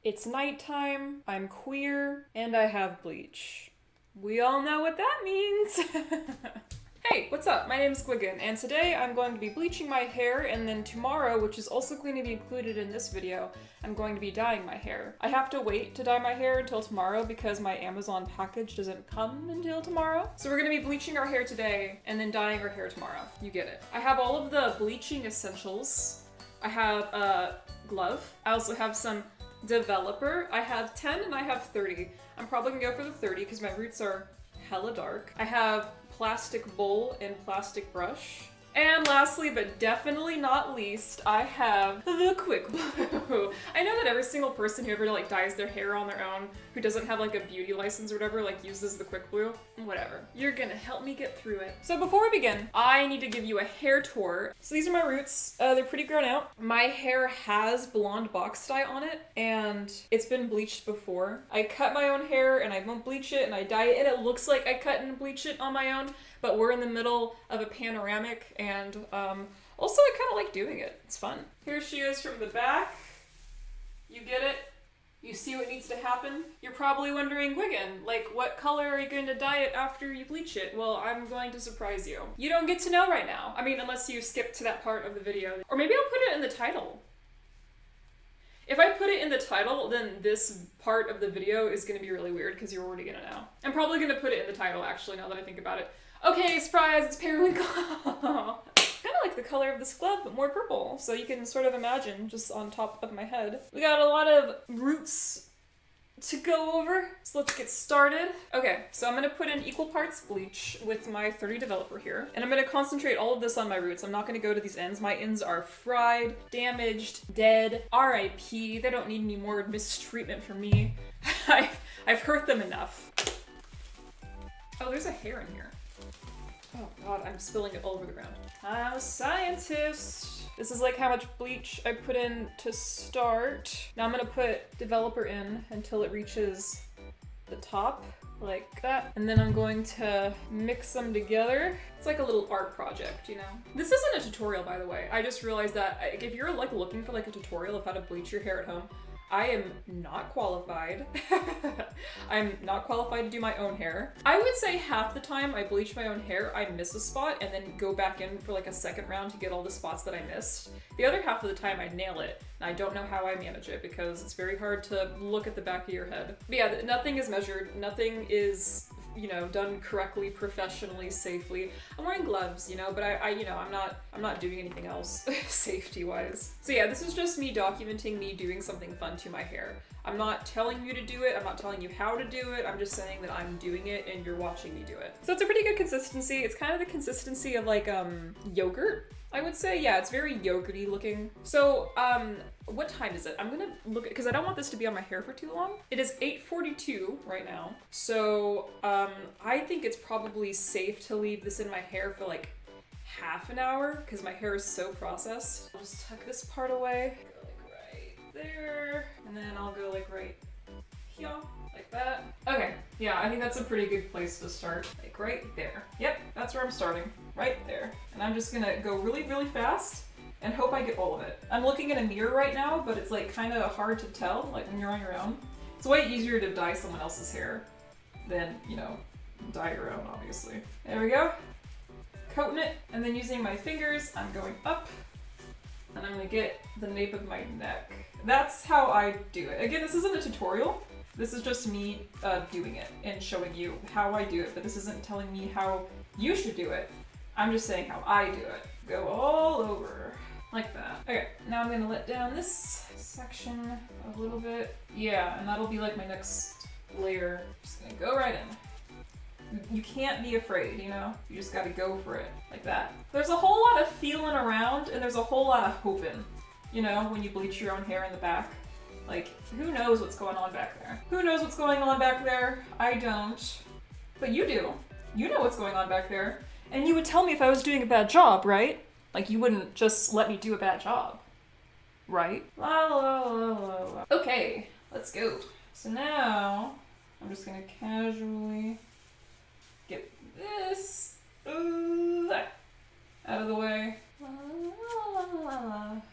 It's nighttime, I'm queer, and I have bleach. We all know what that means. Hey, what's up? My name is Gwigan, and today I'm going to be bleaching my hair, and then tomorrow, which is also going to be included in this video, I'm going to be dyeing my hair. I have to wait to dye my hair until tomorrow because my Amazon package doesn't come until tomorrow. So we're going to be bleaching our hair today and then dyeing our hair tomorrow. You get it. I have all of the bleaching essentials. I have a glove. I also have some developer. I have 10 and I have 30. I'm probably gonna go for the 30 because my roots are hella dark. I have plastic bowl and plastic brush. And lastly, but definitely not least, I have the quick blue. I know that every single person who ever like dyes their hair on their own, who doesn't have like a beauty license or whatever, like uses the quick blue. Whatever. You're gonna help me get through it. So before we begin, I need to give you a hair tour. So these are my roots. They're pretty grown out. My hair has blonde box dye on it, and it's been bleached before. I cut my own hair and I won't bleach it and I dye it, and it looks like I cut and bleach it on my own, but we're in the middle of a panoramic, and also I kind of like doing it. It's fun. Here she is from the back. You get it? You see what needs to happen? You're probably wondering, Gwigan, like what color are you going to dye it after you bleach it? Well, I'm going to surprise you. You don't get to know right now. I mean, unless you skip to that part of the video. Or maybe I'll put it in the title. If I put it in the title, then this part of the video is going to be really weird because you're already going to know. I'm probably going to put it in the title, actually, now that I think about it. Okay, surprise, it's Periwinkle. Kind of like the color of this glove, but more purple. So you can sort of imagine just on top of my head. We got a lot of roots to go over, so let's get started. Okay, so I'm gonna put in equal parts bleach with my 30 developer here, and I'm gonna concentrate all of this on my roots. I'm not gonna go to these ends. My ends are fried, damaged, dead, RIP. They don't need any more mistreatment from me. I've hurt them enough. Oh, there's a hair in here. Oh god, I'm spilling it all over the ground. I'm a scientist. This is like how much bleach I put in to start. Now I'm gonna put developer in until it reaches the top, like that. And then I'm going to mix them together. It's like a little art project, you know? This isn't a tutorial, by the way. I just realized that if you're like looking for like a tutorial of how to bleach your hair at home, I am not qualified. I'm not qualified to do my own hair. I would say half the time I bleach my own hair, I miss a spot and then go back in for like a second round to get all the spots that I missed. The other half of the time I nail it, and I don't know how I manage it because it's very hard to look at the back of your head. But yeah, nothing is measured, nothing is, you know, done correctly, professionally, safely. I'm wearing gloves, you know, but I'm not doing anything else safety-wise. So yeah, this is just me documenting me doing something fun to my hair. I'm not telling you to do it, I'm not telling you how to do it, I'm just saying that I'm doing it and you're watching me do it. So it's a pretty good consistency. It's kind of the consistency of like yogurt, I would say. Yeah, it's very yogurty looking. So what time is it? I'm gonna look at, because I don't want this to be on my hair for too long. It is 8:42 right now. So I think it's probably safe to leave this in my hair for like half an hour because my hair is so processed. I'll just tuck this part away. Go like right there. And then I'll go like right here, like that. Okay, yeah, I think that's a pretty good place to start. Like right there. Yep, that's where I'm starting. Right there. And I'm just gonna go really, really fast and hope I get all of it. I'm looking in a mirror right now, but it's like kind of hard to tell, like when you're on your own. It's way easier to dye someone else's hair than, you know, dye your own, obviously. There we go. Coating it, and then using my fingers, I'm going up, and I'm gonna get the nape of my neck. That's how I do it. Again, this isn't a tutorial. This is just me doing it and showing you how I do it, but this isn't telling me how you should do it. I'm just saying how I do it. Go all over, like that. Okay, now I'm gonna let down this section a little bit. Yeah, and that'll be like my next layer. Just gonna go right in. You can't be afraid, you know? You just gotta go for it, like that. There's a whole lot of feeling around, and there's a whole lot of hoping, you know, when you bleach your own hair in the back. Like, who knows what's going on back there? Who knows what's going on back there? I don't. But you do. You know what's going on back there. And you would tell me if I was doing a bad job, right? Like, you wouldn't just let me do a bad job, right? La la la la la. Okay, let's go. So now, I'm just gonna casually get this out of the way.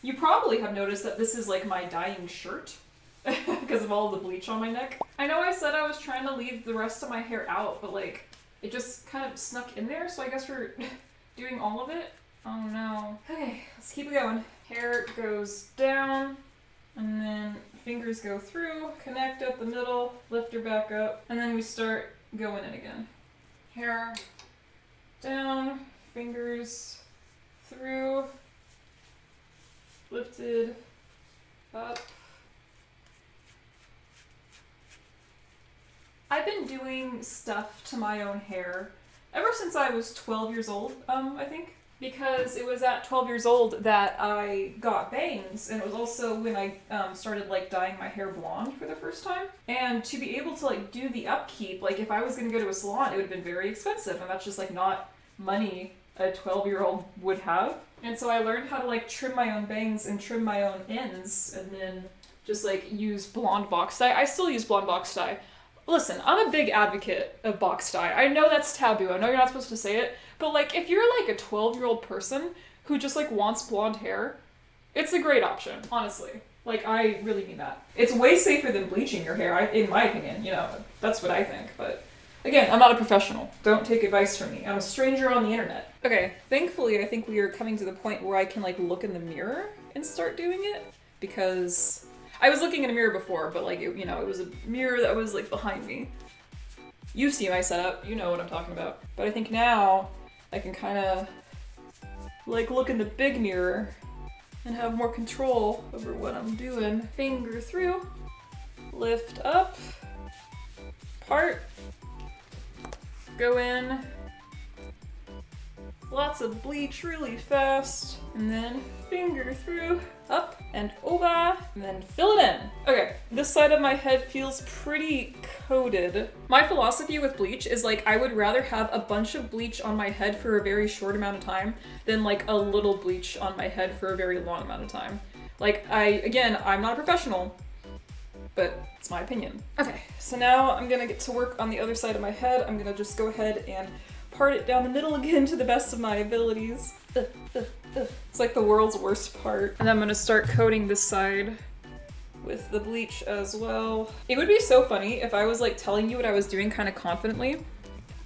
You probably have noticed that this is like my dyeing shirt. because of all the bleach on my neck. I know I said I was trying to leave the rest of my hair out, but like it just kind of snuck in there, so I guess we're doing all of it. Oh no. Okay, let's keep it going. Hair goes down, and then fingers go through, connect up the middle, lift her back up, and then we start going in again. Hair down, fingers through, lifted, up. I've been doing stuff to my own hair ever since I was 12 years old, I think. Because it was at 12 years old that I got bangs, and it was also when I started like dyeing my hair blonde for the first time. And to be able to like do the upkeep, like if I was gonna go to a salon, it would have been very expensive, and that's just like not money a 12-year-old would have. And so I learned how to like trim my own bangs and trim my own ends, and then just like use blonde box dye. I still use blonde box dye. Listen, I'm a big advocate of box dye. I know that's taboo. I know you're not supposed to say it, but like if you're like a 12-year-old person who just like wants blonde hair, it's a great option, honestly. Like I really mean that. It's way safer than bleaching your hair, in my opinion. You know, that's what I think. But again, I'm not a professional. Don't take advice from me. I'm a stranger on the internet. Okay, thankfully I think we are coming to the point where I can like look in the mirror and start doing it, because I was looking in a mirror before, but like, it was a mirror that was like behind me. You see my setup, you know what I'm talking about. But I think now I can kind of like look in the big mirror and have more control over what I'm doing. Finger through, lift up, part, go in, lots of bleach really fast, and then finger through, up and over, and then fill it in. Okay, this side of my head feels pretty coated. My philosophy with bleach is like I would rather have a bunch of bleach on my head for a very short amount of time than like a little bleach on my head for a very long amount of time. Like I'm not a professional, but it's my opinion. Okay, so now I'm gonna get to work on the other side of my head. I'm gonna just go ahead and part it down the middle again to the best of my abilities. It's like the world's worst part. And then I'm gonna start coating this side with the bleach as well. It would be so funny if I was like telling you what I was doing kind of confidently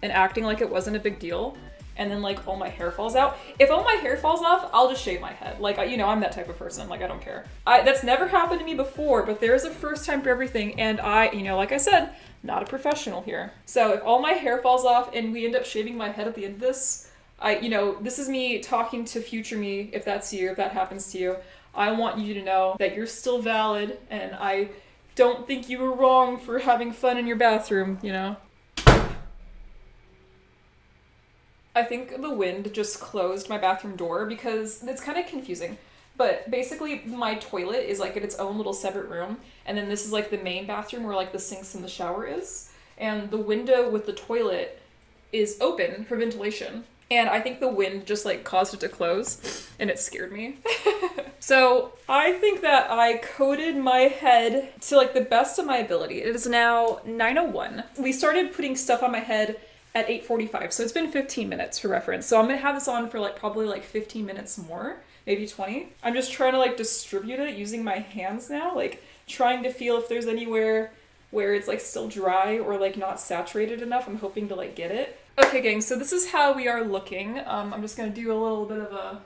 and acting like it wasn't a big deal, and then like all my hair falls out. If all my hair falls off, I'll just shave my head. Like, I'm that type of person. Like, I don't care. That's never happened to me before, but there's a first time for everything. And like I said, not a professional here. So if all my hair falls off and we end up shaving my head at the end of this, this is me talking to future me, if that's you, if that happens to you. I want you to know that you're still valid, and I don't think you were wrong for having fun in your bathroom, I think the wind just closed my bathroom door because it's kind of confusing. But basically my toilet is like in its own little separate room, and then this is like the main bathroom where like the sinks and the shower is. And the window with the toilet is open for ventilation. And I think the wind just like caused it to close, and it scared me. So I think that I coated my head to like the best of my ability. It is now 9:01. We started putting stuff on my head at 8:45, so it's been 15 minutes for reference. So I'm gonna have this on for like probably like 15 minutes more, maybe 20. I'm just trying to like distribute it using my hands now, like trying to feel if there's anywhere where it's like still dry or like not saturated enough. I'm hoping to like get it. Okay gang, so this is how we are looking. I'm just gonna do a little bit of a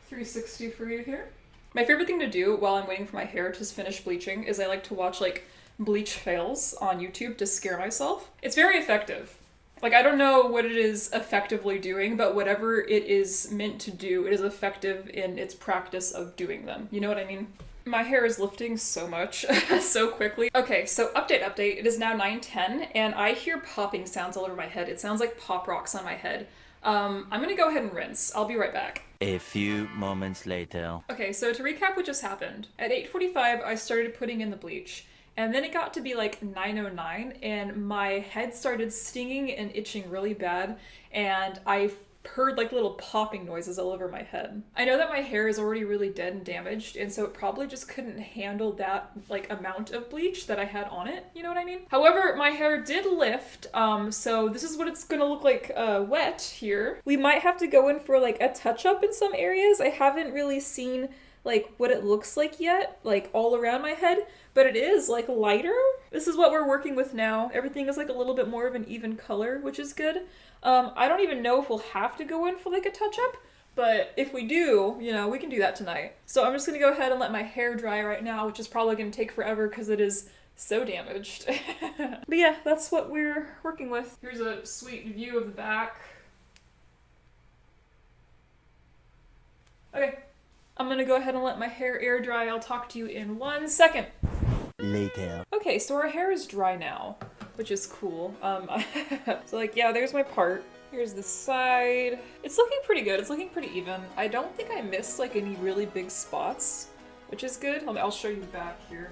360 for you here. My favorite thing to do while I'm waiting for my hair to finish bleaching is I like to watch like bleach fails on YouTube to scare myself. It's very effective. Like, I don't know what it is effectively doing, but whatever it is meant to do, it is effective in its practice of doing them. You know what I mean? My hair is lifting so much, so quickly. Okay, so update. It is now 9:10, and I hear popping sounds all over my head. It sounds like pop rocks on my head. I'm gonna go ahead and rinse. I'll be right back. A few moments later. Okay, so to recap what just happened. At 8:45, I started putting in the bleach. And then it got to be like 9:09, and my head started stinging and itching really bad, and I heard like little popping noises all over my head. I know that my hair is already really dead and damaged, and so it probably just couldn't handle that like amount of bleach that I had on it, you know what I mean? However, my hair did lift, so this is what it's gonna look like wet here. We might have to go in for like a touch-up in some areas. I haven't really seen like what it looks like yet, like all around my head, but it is like lighter. This is what we're working with now. Everything is like a little bit more of an even color, which is good. I don't even know if we'll have to go in for like a touch-up, but if we do, you know, we can do that tonight. So I'm just gonna go ahead and let my hair dry right now, which is probably gonna take forever because it is so damaged. But yeah, that's what we're working with. Here's a sweet view of the back. Okay, I'm gonna go ahead and let my hair air dry. I'll talk to you in 1 second. Later. Okay, so our hair is dry now, which is cool. So like, yeah, there's my part. Here's the side. It's looking pretty good. It's looking pretty even. I don't think I missed like any really big spots, which is good. I'll show you back here.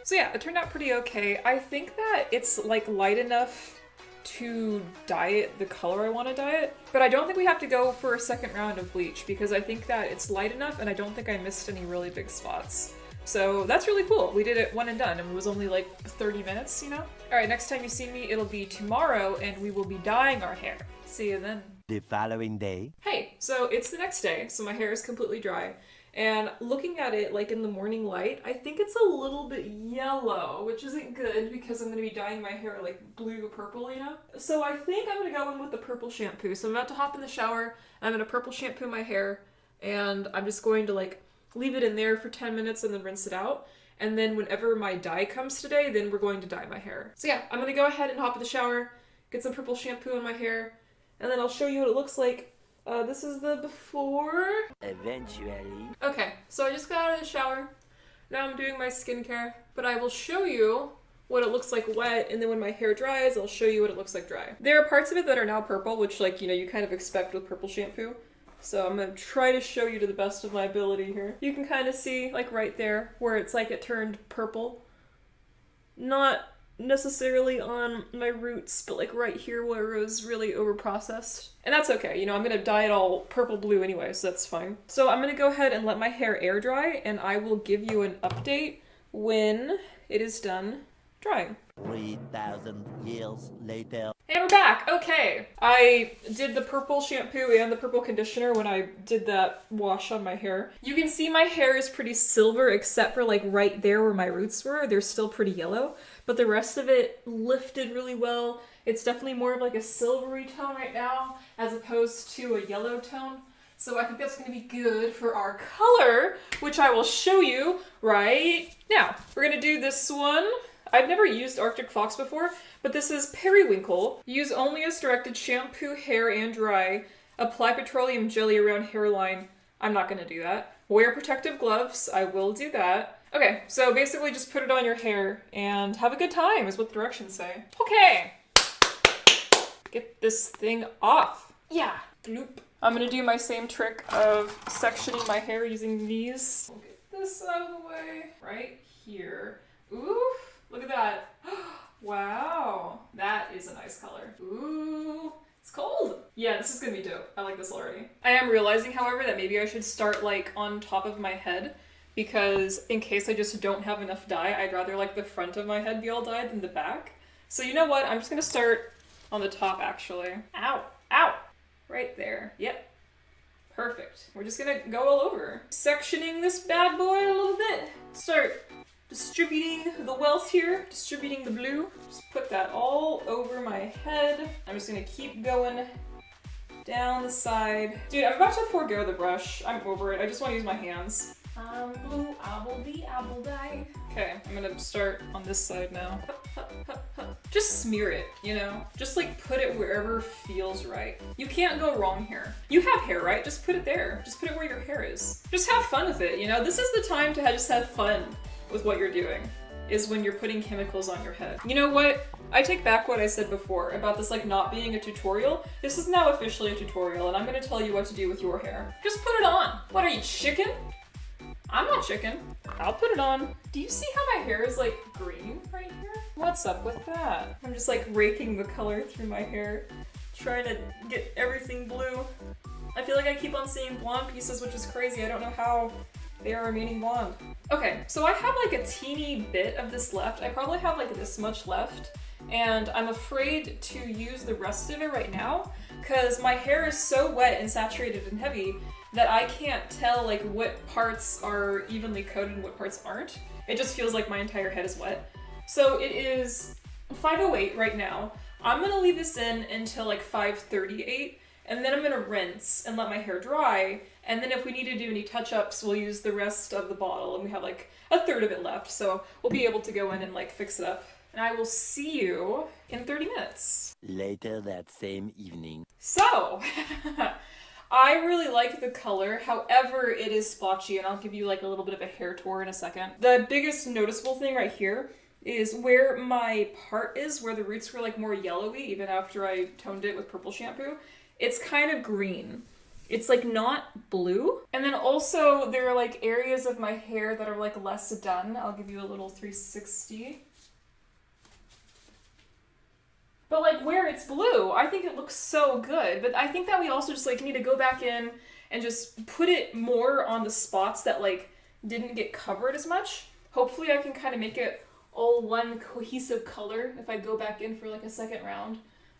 So yeah, it turned out pretty okay. I think that it's like light enough to dye it the color I want to dye it, but I don't think we have to go for a second round of bleach because I think that it's light enough and I don't think I missed any really big spots. So that's really cool. We did it one and done and it was only like 30 minutes, you know? All right, next time you see me, it'll be tomorrow and we will be dyeing our hair. See you then. The following day. Hey, so it's the next day, so my hair is completely dry. And looking at it like in the morning light, I think it's a little bit yellow, which isn't good because I'm gonna be dyeing my hair like blue purple, you know? So I think I'm gonna go in with the purple shampoo. So I'm about to hop in the shower, and I'm gonna purple shampoo my hair, and I'm just going to like leave it in there for 10 minutes and then rinse it out. And then whenever my dye comes today, then we're going to dye my hair. So yeah, I'm gonna go ahead and hop in the shower, get some purple shampoo in my hair, and then I'll show you what it looks like. This is the before. Eventually. Okay, so I just got out of the shower. Now I'm doing my skincare, but I will show you what it looks like wet, and then when my hair dries, I'll show you what it looks like dry. There are parts of it that are now purple, which like, you know, you kind of expect with purple shampoo. So I'm gonna try to show you to the best of my ability here. You can kind of see like right there where it's like it turned purple. Not necessarily on my roots, but like right here where it was really over processed. And that's okay, you know, I'm gonna dye it all purple blue anyway, so that's fine. So I'm gonna go ahead and let my hair air dry, and I will give you an update when it is done drying. 3,000 years later. And we're back! Okay. I did the purple shampoo and the purple conditioner when I did that wash on my hair. You can see my hair is pretty silver except for like right there where my roots were. They're still pretty yellow, but the rest of it lifted really well. It's definitely more of like a silvery tone right now as opposed to a yellow tone. So I think that's going to be good for our color, which I will show you right now. We're going to do this one. I've never used Arctic Fox before, but this is Periwinkle. Use only as directed, shampoo, hair, and dry. Apply petroleum jelly around hairline. I'm not gonna do that. Wear protective gloves. I will do that. Okay, so basically just put it on your hair and have a good time is what the directions say. Okay. Get this thing off. Yeah. Bloop. I'm gonna do my same trick of sectioning my hair using these. We'll get this out of the way. Right here. Oof. Look at that. Wow. That is a nice color. Ooh. It's cold. Yeah, this is gonna be dope. I like this already. I am realizing, however, that maybe I should start like on top of my head because in case I just don't have enough dye, I'd rather like the front of my head be all dyed than the back. So you know what? I'm just gonna start on the top actually. Ow. Ow. Right there. Yep. Perfect. We're just gonna go all over. Sectioning this bad boy a little bit. Start distributing the wealth here, distributing the blue. Just put that all over my head. I'm just gonna keep going down the side. Dude, I'm about to forego the brush. I'm over it. I just want to use my hands. Blue, apple dye. Okay, I'm gonna start on this side now. Just smear it, you know? Just like put it wherever feels right. You can't go wrong here. You have hair, right? Just put it there. Just put it where your hair is. Just have fun with it, you know? This is the time to just have fun with what you're doing, is when you're putting chemicals on your head. You know what? I take back what I said before about this like not being a tutorial. This is now officially a tutorial and I'm gonna tell you what to do with your hair. Just put it on. What are you, chicken? I'm not chicken. I'll put it on. Do you see how my hair is like green right here? What's up with that? I'm just like raking the color through my hair, trying to get everything blue. I feel like I keep on seeing blonde pieces, which is crazy. I don't know how they are remaining blonde. Okay, so I have like a teeny bit of this left. I probably have like this much left. and I'm afraid to use the rest of it right now because my hair is so wet and saturated and heavy that I can't tell like what parts are evenly coated and what parts aren't. It just feels like my entire head is wet. So it is 5:08 right now. I'm gonna leave this in until like 5:38, and then I'm gonna rinse and let my hair dry. And then if we need to do any touch-ups, we'll use the rest of the bottle, and we have like a third of it left. So we'll be able to go in and like fix it up. And I will see you in 30 minutes. Later that same evening. So, I really like the color, however it is splotchy, and I'll give you like a little bit of a hair tour in a second. The biggest noticeable thing right here is where my part is, where the roots were like more yellowy, even after I toned it with purple shampoo. It's kind of green. It's like not blue. And then also there are like areas of my hair that are like less done. I'll give you a little 360. But like where it's blue, I think it looks so good. But I think that we also just like need to go back in and just put it more on the spots that like didn't get covered as much. Hopefully I can kind of make it all one cohesive color if I go back in for like a second round.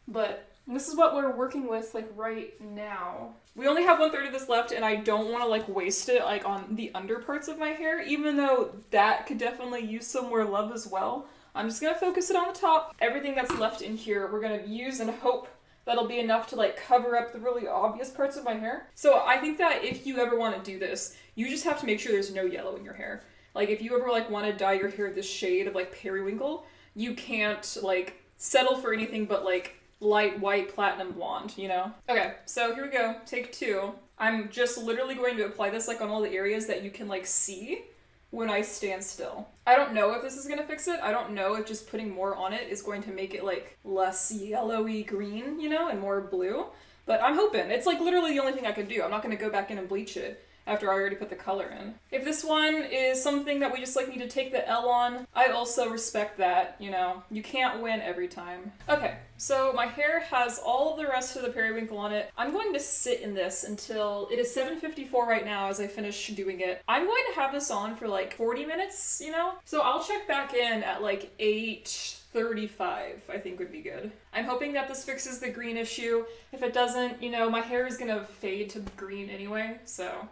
But this is what we're working with like right now. We only have 1/3 of this left, and I don't want to like waste it like on the under parts of my hair, even though that could definitely use some more love as well. I'm just gonna focus it on the top. Everything that's left in here, we're gonna use and hope that'll be enough to like cover up the really obvious parts of my hair. So I think that if you ever want to do this, you just have to make sure there's no yellow in your hair. Like if you ever like want to dye your hair this shade of like periwinkle, you can't like settle for anything but like light white platinum blonde, you know? Okay, so here we go, take 2. I'm just literally going to apply this like on all the areas that you can like see when I stand still. I don't know if this is gonna fix it. I don't know if just putting more on it is going to make it like less yellowy green, you know, and more blue. But I'm hoping. It's like literally the only thing I can do. I'm not gonna go back in and bleach it after I already put the color in. If this one is something that we just like need to take the L on, I also respect that, you know. You can't win every time. Okay, so my hair has all of the rest of the periwinkle on it. I'm going to sit in this until it is 7:54 right now as I finish doing it. I'm going to have this on for like 40 minutes, you know? So I'll check back in at like 8:35, I think would be good. I'm hoping that this fixes the green issue. If it doesn't, you know, my hair is gonna fade to green anyway, so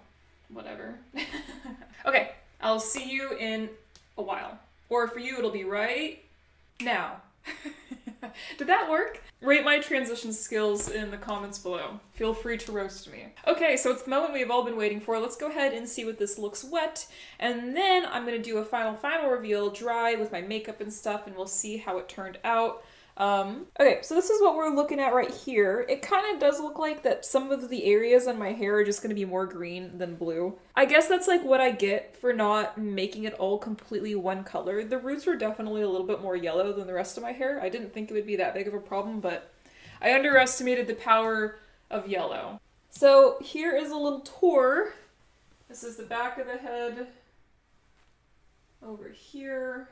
whatever. Okay, I'll see you in a while. Or for you, it'll be right now. Did that work? Rate my transition skills in the comments below. Feel free to roast me. Okay, so it's the moment we've all been waiting for. Let's go ahead and see what this looks wet. And then I'm gonna do a final reveal, dry with my makeup and stuff, and we'll see how it turned out. Okay, so this is what we're looking at right here. It kind of does look like that some of the areas on my hair are just going to be more green than blue. I guess that's like what I get for not making it all completely one color. The roots were definitely a little bit more yellow than the rest of my hair. I didn't think it would be that big of a problem, but I underestimated the power of yellow. So here is a little tour. This is the back of the head. Over here.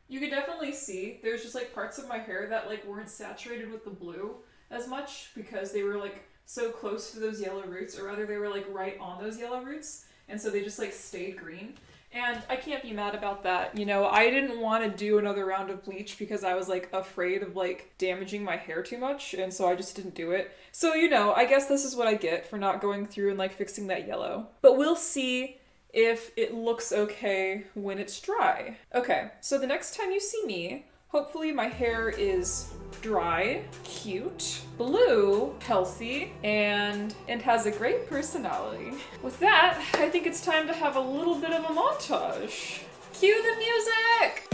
You could definitely see there's just like parts of my hair that like weren't saturated with the blue as much because they were like so close to those yellow roots, or rather they were like right on those yellow roots, and so they just like stayed green. And I can't be mad about that. You know, I didn't want to do another round of bleach because I was like afraid of like damaging my hair too much, and so I just didn't do it. So, you know, I guess this is what I get for not going through and like fixing that yellow. But we'll see if it looks okay when it's dry. Okay, so the next time you see me, hopefully my hair is dry, cute, blue, healthy, and has a great personality. With that, I think it's time to have a little bit of a montage. Cue the music!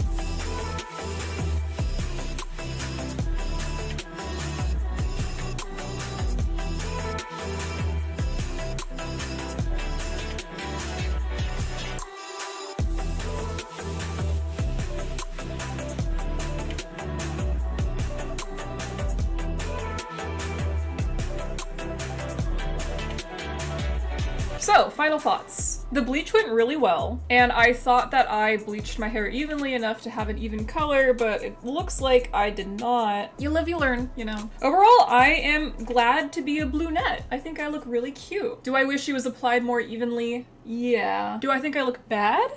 So, final thoughts. The bleach went really well, and I thought that I bleached my hair evenly enough to have an even color, but it looks like I did not. You live, you learn, you know. Overall, I am glad to be a brunette. I think I look really cute. Do I wish it was applied more evenly? Yeah. Do I think I look bad?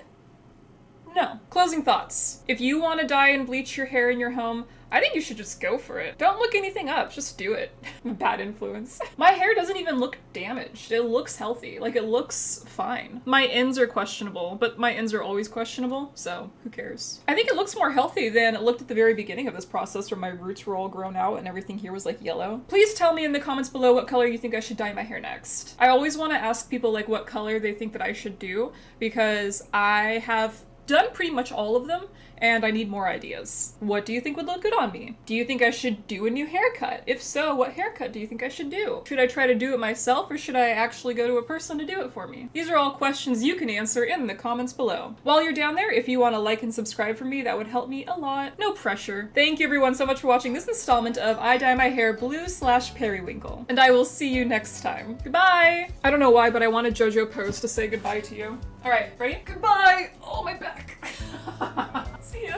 No. Closing thoughts. If you want to dye and bleach your hair in your home, I think you should just go for it. Don't look anything up, just do it. Bad influence. My hair doesn't even look damaged. It looks healthy. Like, it looks fine. My ends are questionable, but my ends are always questionable, so who cares? I think it looks more healthy than it looked at the very beginning of this process where my roots were all grown out and everything here was like yellow. Please tell me in the comments below what color you think I should dye my hair next. I always want to ask people like what color they think that I should do because I have done pretty much all of them and I need more ideas. What do you think would look good on me? Do you think I should do a new haircut? If so, what haircut do you think I should do? Should I try to do it myself or should I actually go to a person to do it for me? These are all questions you can answer in the comments below. While you're down there, if you want to like and subscribe for me, that would help me a lot. No pressure. Thank you everyone so much for watching this installment of I Dye My Hair Blue/Periwinkle. And I will see you next time. Goodbye! I don't know why, but I wanted JoJo Pose to say goodbye to you. Alright, ready? Goodbye! Oh, my back. See ya.